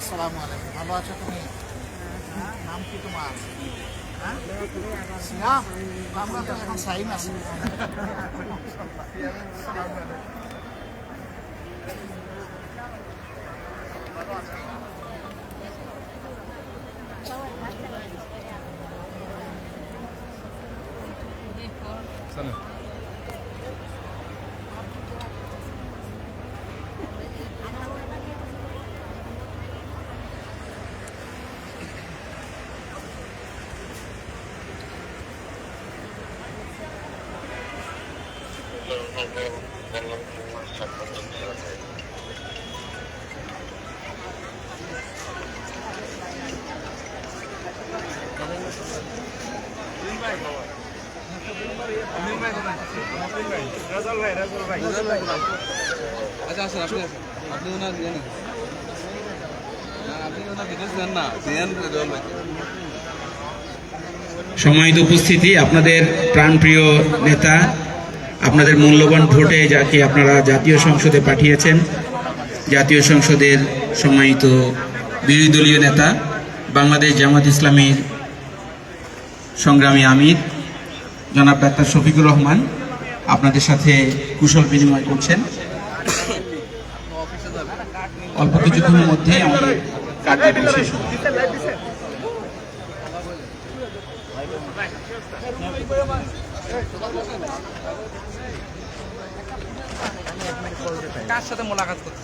আসসালামু আলাইকুম। ভালো আছো তুমি? নাম কি তোমার? সিয়াম? আমরা তো এখন সাইম আছি। আচ্ছা আসেন, আপনি আসেন, আপনি ওনার ইয়ে নেন, আপনি ওনার ডিটেলস নেন না, দেন রেজাউল ভাই। সম্মানিত উপস্থিতি, আপনাদের প্রাণপ্রিয় নেতা, আপনাদের মূল্যবান ভোটে যাকে আপনারা জাতীয় সংসদে পাঠিয়েছেন, জাতীয় সংসদের সম্মানিত বিরোধী দলীয় নেতা, বাংলাদেশ জামাত ইসলামীর সংগ্রামী আমির জনাব ডাক্তার শফিকুর রহমান আপনাদের সাথে কুশল বিনিময় করছেন। অল্প কিছুক্ষণের মধ্যে আমাদের কার্যক্রম শেষ হবে। কার সাথে মোলাকাত করতে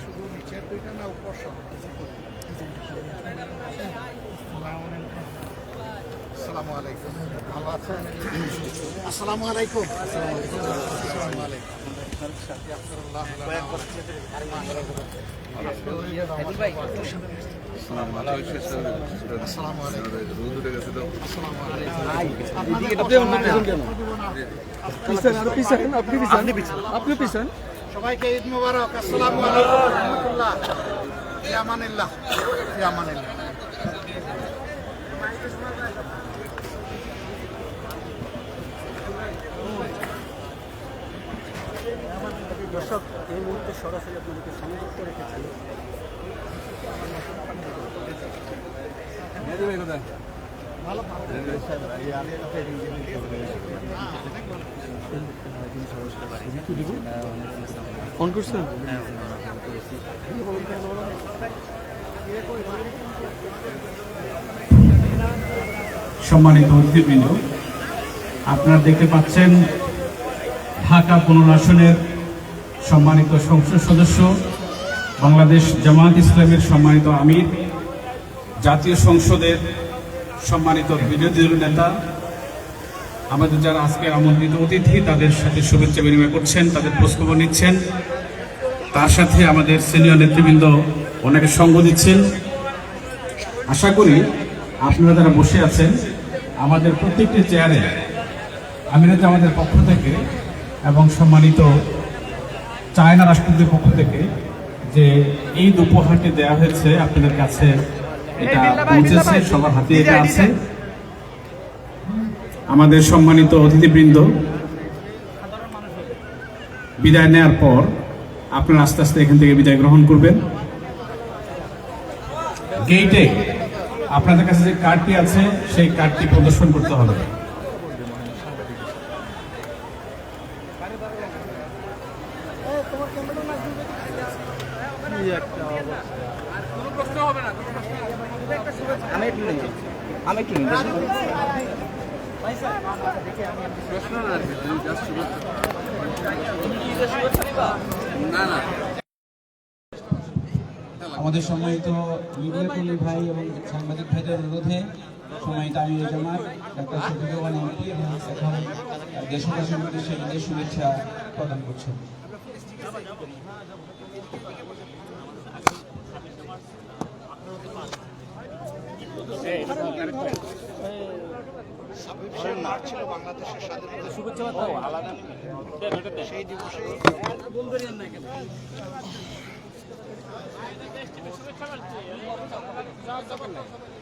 শুধু নিচের দুইটা না উপর সহ? আসসালামু আলাইকুম। ভালো আছেন? আসসালামু আলাইকুম। আসসালামু আলাইকুম। সবাইকে ঈদ মোবারক। আসসালামু আলাইকুম ওয়া রাহমাতুল্লাহ। ফি আমানিল্লাহ, ফি আমানিল্লাহ। দর্শক, এই মুহূর্তে সরাসরি আপনাদেরকে সংযুক্ত রেখেছি ফোন করছেন। সম্মানিত অতিথিবৃন্দ, আপনারা দেখতে পাচ্ছেন ঢাকা 15 আসনের সম্মানিত সংসদ সদস্য, বাংলাদেশ জামাত ইসলামের সম্মানিত আমির, জাতীয় সংসদের সম্মানিত বিরোধী দলীয় নেতা, আমাদের যারা আজকের আমন্ত্রিত অতিথি তাদের সাথে শুভেচ্ছা বিনিময় করছেন, তাদের খোঁজখবর নিচ্ছেন। তার সাথে আমাদের সিনিয়র নেতৃবৃন্দ ওনাকে সঙ্গ দিচ্ছেন। আশা করি আপনারা যারা বসে আছেন, আমাদের প্রত্যেকটি চেয়ারে আমিরাত আমাদের পক্ষ থেকে এবং সম্মানিত চায়না রাষ্ট্রপতির পক্ষ থেকে যে এই উপহারটি দেওয়া হয়েছে আপনাদের কাছে, এটা পৌঁছেছে, সবার হাতে এটা আছে। আমাদের সম্মানিত অতিথিবৃন্দ বিদায় নেওয়ার পর আপনারা আস্তে আস্তে এখান থেকে বিদায় গ্রহণ করবেন। গেটে আপনাদের কাছে যে কার্ডটি আছে সেই কার্ডটি প্রদর্শন করতে হবে। আমি একটু আমাদের সম্মানিত মিডিয়া কর্মী ভাই এবং সাংবাদিক ভাইদের অনুরোধে সম্মানিত আমির জামাত ডাক্তার শফিকুর রহমান এমপি এবং এখন দেশবাসীর উদ্দেশ্যে ঈদের শুভেচ্ছা প্রদান করছেন। ছিল বাংলাদেশের স্বাধীনতা সেই দিবসে জয় জগন্নাথ।